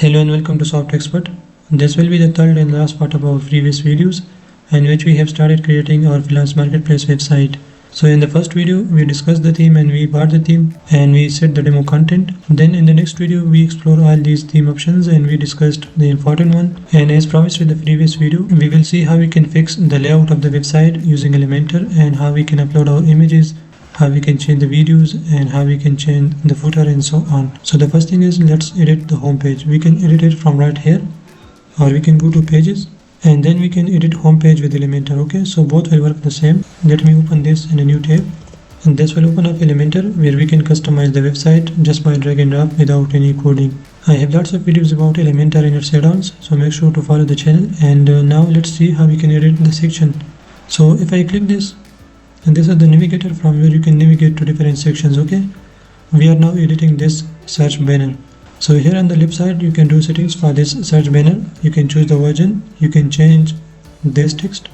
Hello and welcome to softexpert. This will be the third and last part of our previous videos in which we have started creating our freelance marketplace website. So in the first video we discussed the theme and we bought the theme and we set the demo content. Then in the next video we explore all these theme options and we discussed the important one. And as promised with the previous video, we will see how we can fix the layout of the website using Elementor and how we can upload our images, how we can change the videos, and how we can change the footer and so on. So the first thing is, let's edit the home page. We can edit it from right here, or we can go to pages and then we can edit home page with Elementor. Okay, so both will work the same. Let me open this in a new tab, and this will open up Elementor where we can customize the website just by drag and drop without any coding. I have lots of videos about Elementor and its add-ons, so make sure to follow the channel. And now let's see how we can edit the section. So if I click this, and this is the navigator from where you can navigate to different sections. Okay, we are now editing this search banner. So here on the left side you can do settings for this search banner. You can choose the version, you can change this text,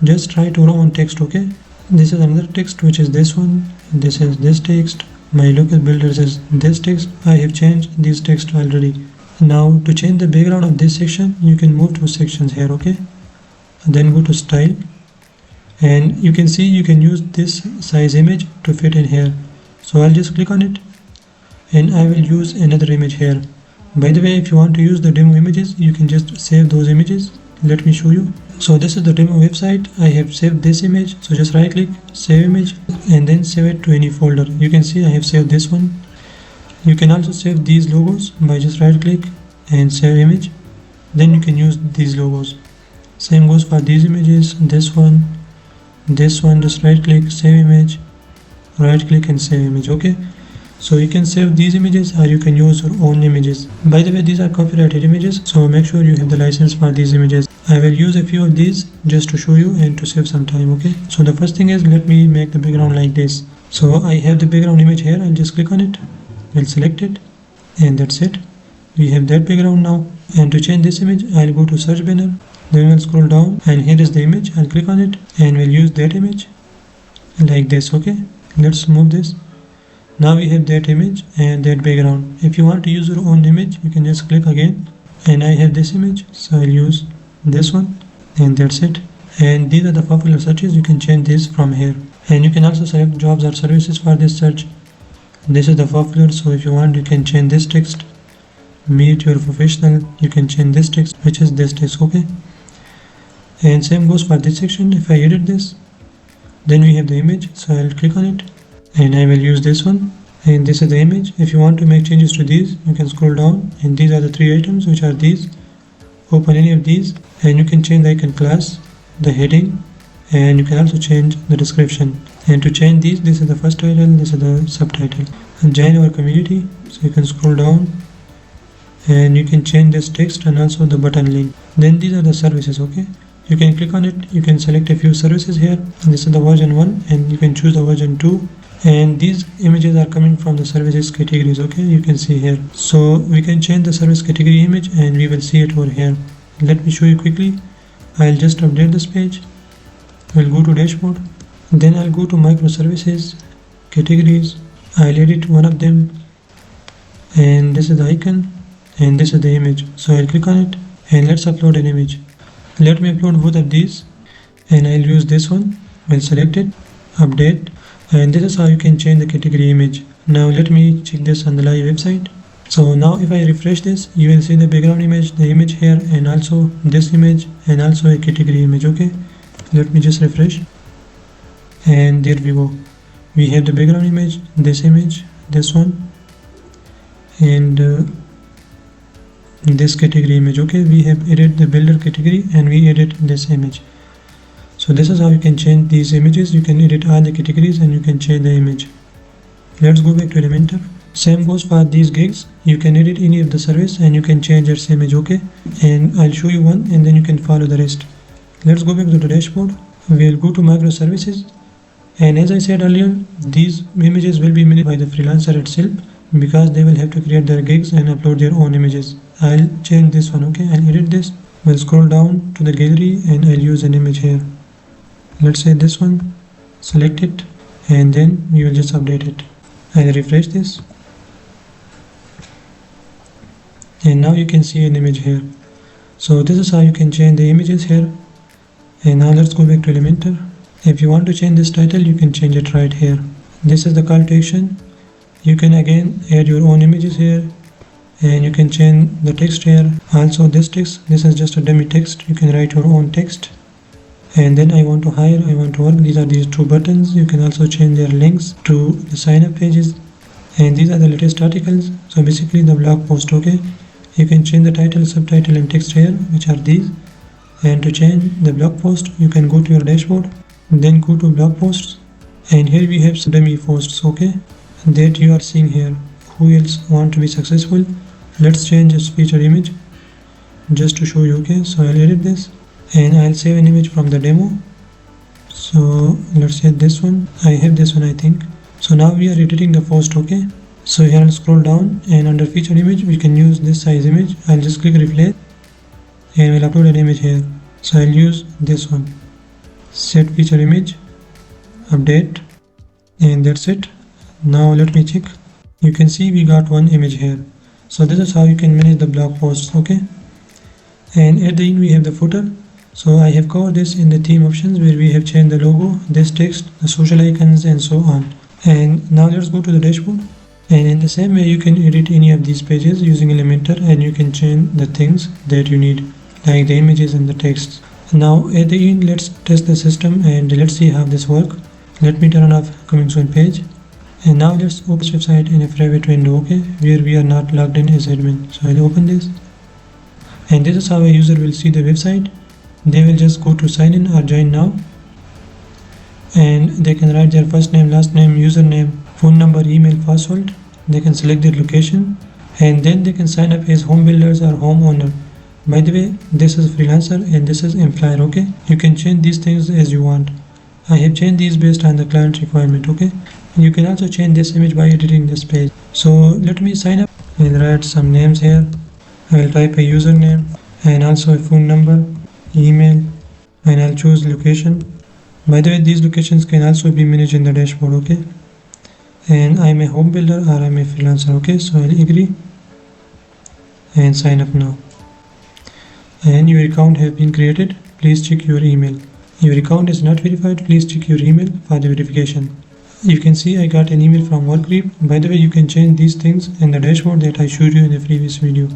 just try to row on text. Okay, this is another text which is this one, this is this text, my local builders is this text. I have changed this text already. Now to change the background of this section, you can move to sections here. Okay, and then go to style, and you can see you can use this size image to fit in here. So I'll just click on it and I will use another image here. By the way, if you want to use the demo images, you can just save those images. Let me show you. So this is the demo website. I have saved this image, so just right click, save image, and then save it to any folder. You can see I have saved this one. You can also save these logos by just right click and save image, then you can use these logos. Same goes for these images, this one, just right click, save image, right click and save image. Okay, so you can save these images or you can use your own images. By the way, these are copyrighted images, so make sure you have the license for these images. I will use a few of these just to show you and to save some time. Okay, so the first thing is, let me make the background like this. So I have the background image here. I'll just click on it, I'll select it, and that's it. We have that background now. And to change this image, I'll go to search banner, then we'll scroll down and here is the image. I'll click on it and we'll use that image like this. Okay, let's move this. Now we have that image and that background. If you want to use your own image, you can just click again, and I have this image, so I'll use this one, and that's it. And these are the popular searches. You can change this from here, and you can also select jobs or services for this search. This is the popular, so if you want, you can change this text. Meet your professional, you can change this text, which is this text. Okay, and same goes for this section. If I edit this, then we have the image, so I'll click on it and I will use this one, and this is the image. If you want to make changes to these, you can scroll down, and these are the three items, which are these. Open any of these and you can change the icon class, the heading, and you can also change the description. And to change these, this is the first title, this is the subtitle. And join our community, so you can scroll down and you can change this text and also the button link. Then these are the services. Okay, you can click on it, you can select a few services here, and this is the version 1 and you can choose the version 2, and these images are coming from the services categories. Okay, you can see here, so we can change the service category image and we will see it over here. Let me show you quickly. I'll just update this page. We'll go to dashboard, then I'll go to microservices categories. I'll edit one of them, and this is the icon and this is the image, so I'll click on it and let's upload an image. Let me upload both of these, and I'll use this one. We'll select it, update, and this is how you can change the category image. Now let me check this on the live website. So now if I refresh this, you will see the background image, the image here, and also this image, and also a category image. Okay, let me just refresh, and there we go. We have the background image, this one, and this category image. Okay, we have edited the builder category and we edit this image. So this is how you can change these images. You can edit all the categories and you can change the image. Let's go back to Elementor. Same goes for these gigs. You can edit any of the service and you can change its image. Okay, and I'll show you one and then you can follow the rest. Let's go back to the dashboard. We'll go to microservices, and as I said earlier, these images will be made by the freelancer itself because they will have to create their gigs and upload their own images. I'll change this one. Okay, I'll edit this. We'll scroll down to the gallery and I'll use an image here. Let's say this one, select it, and then we will just update it. I'll refresh this, and now you can see an image here. So this is how you can change the images here. And now let's go back to Elementor. If you want to change this title, you can change it right here. This is the call to action. You can again add your own images here, and you can change the text here. Also this text, this is just a dummy text. You can write your own text. And then I want to hire, I want to work. These are these two buttons. You can also change their links to the sign up pages. And these are the latest articles. So basically the blog post, okay. You can change the title, subtitle and text here, which are these. And to change the blog post, you can go to your dashboard, then go to blog posts. And here we have some dummy posts, okay, that you are seeing here. Who else want to be successful? Let's change this feature image just to show you, okay. So I'll edit this and I'll save an image from the demo. So let's add this one. I have this one, I think. So now we are editing the post, okay. So here I'll scroll down, and under feature image we can use this size image. I'll just click replace and we'll upload an image here. So I'll use this one. Set feature image, update, and that's it. Now let me check. You can see we got one image here. So this is how you can manage the blog posts, okay. And at the end we have the footer. So I have covered this in the theme options, where we have changed the logo, this text, the social icons and so on. And now let's go to the dashboard. And in the same way you can edit any of these pages using Elementor, and you can change the things that you need, like the images and the texts. Now at the end let's test the system and let's see how this works. Let me turn off coming soon page. And now let's open this website in a private window, okay, where we are not logged in as admin. So I'll open this. And this is how a user will see the website. They will just go to sign in or join now. And they can write their first name, last name, username, phone number, email, password. They can select their location, and then they can sign up as home builders or homeowner. By the way, this is freelancer and this is employer, okay. You can change these things as you want. I have changed these based on the client requirement, okay. You can also change this image by editing this page. So let me sign up. I'll write some names here. I'll type a username and also a phone number, email, and I'll choose location. By the way, these locations can also be managed in the dashboard, okay. And I'm a home builder or I'm a freelancer, okay. So I'll agree and sign up now. And your account has been created. Please check your email. Your account is not verified. Please check your email for the verification. You can see I got an email from Workgreep. By the way, you can change these things in the dashboard that I showed you in the previous video.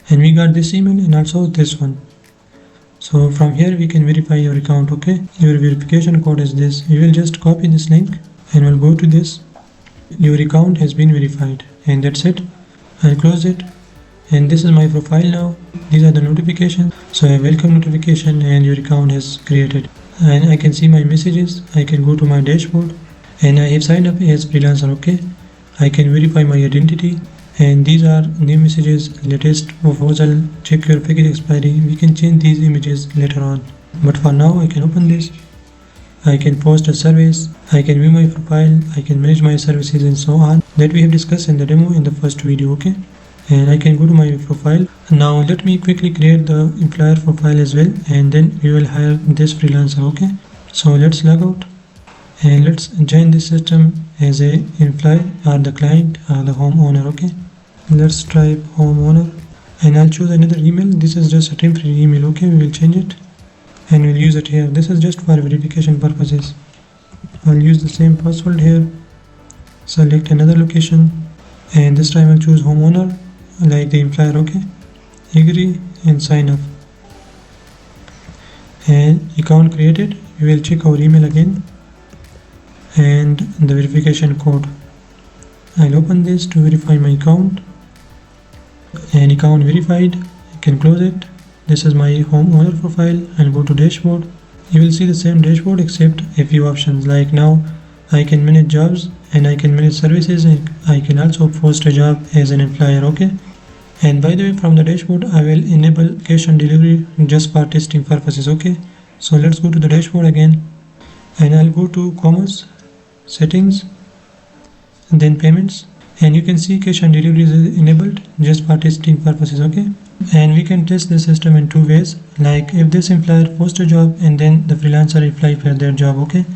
And we got this email and also this one. So from here we can verify your account, okay. Your verification code is this. You will just copy this link and we'll go to this. Your account has been verified, and that's it. I'll close it. And this is my profile now. These are the notifications. So a welcome notification and your account is created. And I can see my messages. I can go to my dashboard and I have signed up as freelancer, okay. I can verify my identity, and these are new messages, latest proposal, check your package expiry. We can change these images later on, but for now I can open this. I can post a service, I can view my profile, I can manage my services and so on, that we have discussed in the demo in the first video, okay. And I can go to my profile. Now let me quickly create the employer profile as well, and then we will hire this freelancer, okay. So let's log out and let's join this system as a employee or the client or the homeowner, okay. Let's type homeowner and I'll choose another email. This is just a temporary email, okay. We will change it and we'll use it here. This is just for verification purposes. I'll use the same password here. Select another location and this time I'll choose homeowner like the employer, okay. Agree and sign up. And account created. We will check our email again and the verification code. I'll open this to verify my account, and account verified. I can close it. This is my homeowner profile. I'll go to dashboard. You will see the same dashboard except a few options, like now I can manage jobs and I can manage services, and I can also post a job as an employer, okay. And by the way, from the dashboard I will enable cash on delivery just for testing purposes, okay. So let's go to the dashboard again and I'll go to commerce, settings, and then payments, and you can see cash on delivery is enabled just for testing purposes, okay. And we can test the system in two ways, like if this employer posts a job and then the freelancer apply for their job, okay.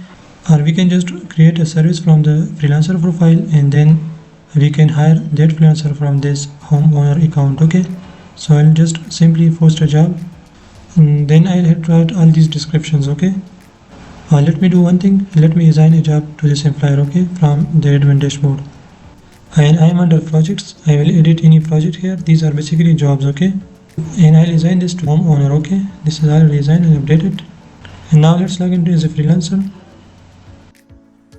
Or we can just create a service from the freelancer profile and then we can hire that freelancer from this homeowner account, okay. So I'll just simply post a job, and then I'll have to write all these descriptions. Okay, let me do one thing. Let me assign a job to this employer, okay, from the admin dashboard. And I'm under projects. I will edit any project here. These are basically jobs, okay, and I'll assign this to homeowner. Okay, this is already assigned and updated. And now let's log into as a freelancer,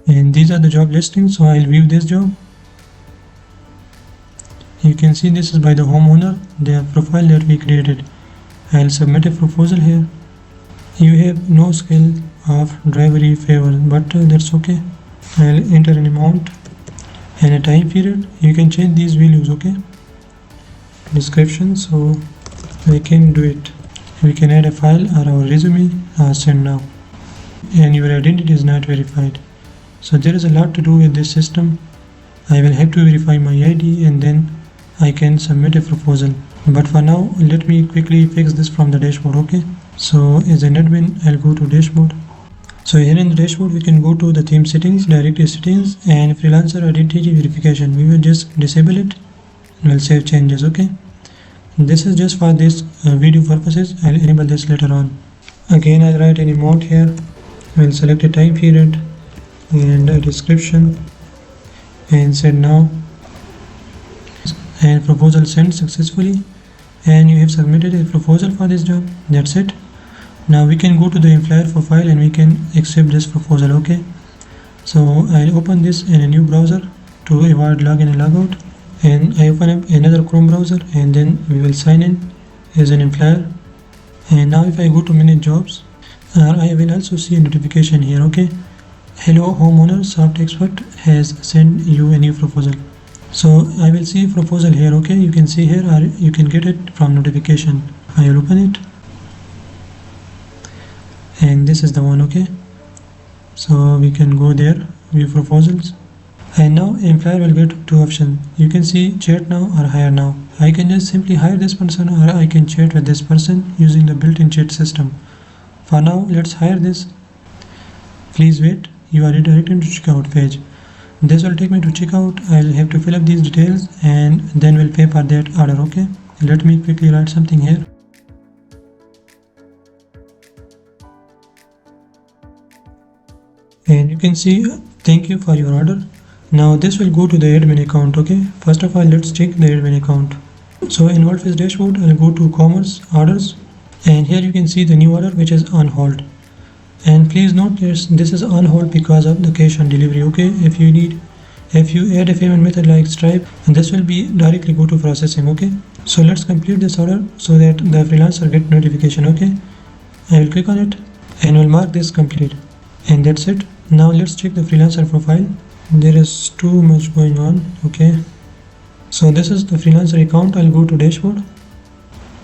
and these are the job listings. So I'll view this job. You can see this is by the homeowner, their profile that we created. I'll submit a proposal here. You have no skill of delivery favor, but that's okay. I'll enter an amount and a time period. You can change these values, okay. Description, so we can do it. We can add a file or our resume. Send now. And your identity is not verified. So there is a lot to do with this system. I will have to verify my ID and then I can submit a proposal. But for now, let me quickly fix this from the dashboard, okay. So as an admin, I'll go to dashboard. So here in the dashboard, we can go to the theme settings, directory settings, and freelancer identity verification. We will just disable it and we'll save changes, okay. This is just for this video purposes. I'll enable this later on. Again, I'll write an amount here. We'll select a time period and a description and send now. And proposal sent successfully, and you have submitted a proposal for this job. That's it. Now we can go to the employer profile and we can accept this proposal, okay. So I'll open this in a new browser to avoid login and logout, and I open up another Chrome browser and then we will sign in as an employer. And now if I go to manage jobs, I will also see a notification here, okay. Hello homeowner, softexpert has sent you a new proposal. So I will see proposal here, okay. You can see here, or you can get it from notification. I will open it, and this is the one, okay. So we can go there, view proposals, and now employer will get two options. You can see chat now or hire now. I can just simply hire this person, or I can chat with this person using the built-in chat system. For now, let's hire this. Please wait, you are redirected to checkout page. This will take me to checkout. I'll have to fill up these details and then we'll pay for that order, okay. Let me quickly write something here. And you can see thank you for your order. Now this will go to the admin account, okay. First of all, let's check the admin account. So in WordPress dashboard, I'll go to commerce orders, and here you can see the new order which is on hold. And please note this is on hold because of the cash on delivery, okay. If you add a payment method like Stripe, and this will be directly go to processing, okay. So let's complete this order so that the freelancer get notification, okay. I will click on it and will mark this complete, and that's it. Now let's check the freelancer profile. There is too much going on, okay. So this is the freelancer account. I'll go to dashboard.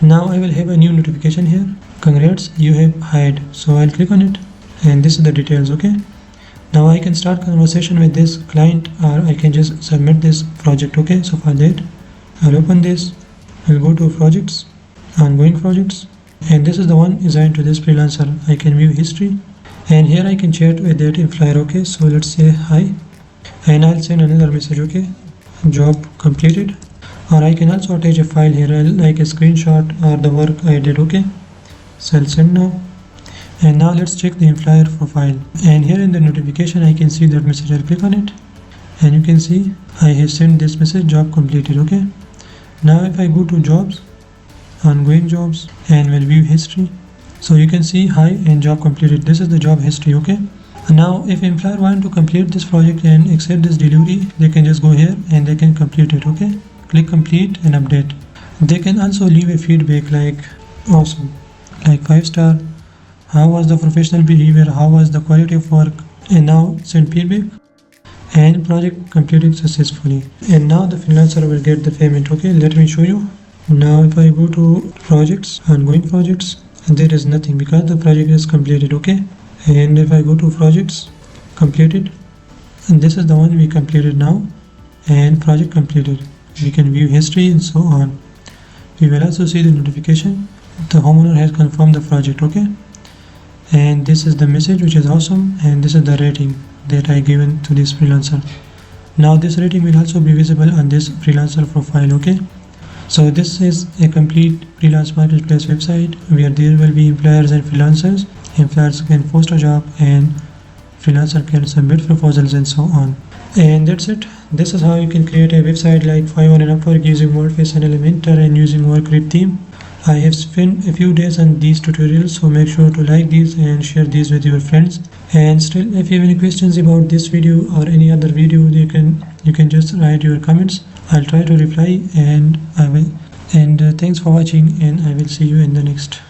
Now I will have a new notification here. Congrats, you have hired. So I'll click on it, and this is the details, okay. Now I can start conversation with this client, or I can just submit this project, okay. So for that, I'll open this. I'll go to projects, ongoing projects, and this is the one assigned to this freelancer. I can view history, and here I can chat with that employer, okay. So let's say hi, and I'll send another message, okay. Job completed, or I can also attach a file here like a screenshot or the work I did, okay. So I'll send now. And now let's check the employer profile, and here in the notification I can see that message. I'll click on it, and you can see I have sent this message, job completed, okay. Now if I go to jobs, ongoing jobs, and we'll view history, so you can see hi and job completed. This is the job history, okay. And now if employer want to complete this project and accept this delivery, they can just go here and they can complete it, okay. Click complete and update. They can also leave a feedback like awesome, like 5-star, how was the professional behavior, how was the quality of work, and now send feedback, and project completed successfully. And now the freelancer will get the payment, okay. Let me show you. Now if I go to projects, ongoing projects, there is nothing because the project is completed, okay. And if I go to projects completed, and this is the one we completed now, and project completed. We can view history and so on. We will also see the notification, the homeowner has confirmed the project, okay. And this is the message, which is awesome, and this is the rating that I given to this freelancer. Now this rating will also be visible on this freelancer profile, okay. So this is a complete freelance marketplace website where there will be employers and freelancers. Employers can post a job and freelancer can submit proposals and so on. And that's it. This is how you can create a website like Fiverr and Upwork using WordPress and Elementor and using WordPress theme. I have spent a few days on these tutorials, so make sure to like these and share these with your friends. And still, if you have any questions about this video or any other video, you can just write your comments. I'll try to reply, and thanks for watching, and I will see you in the next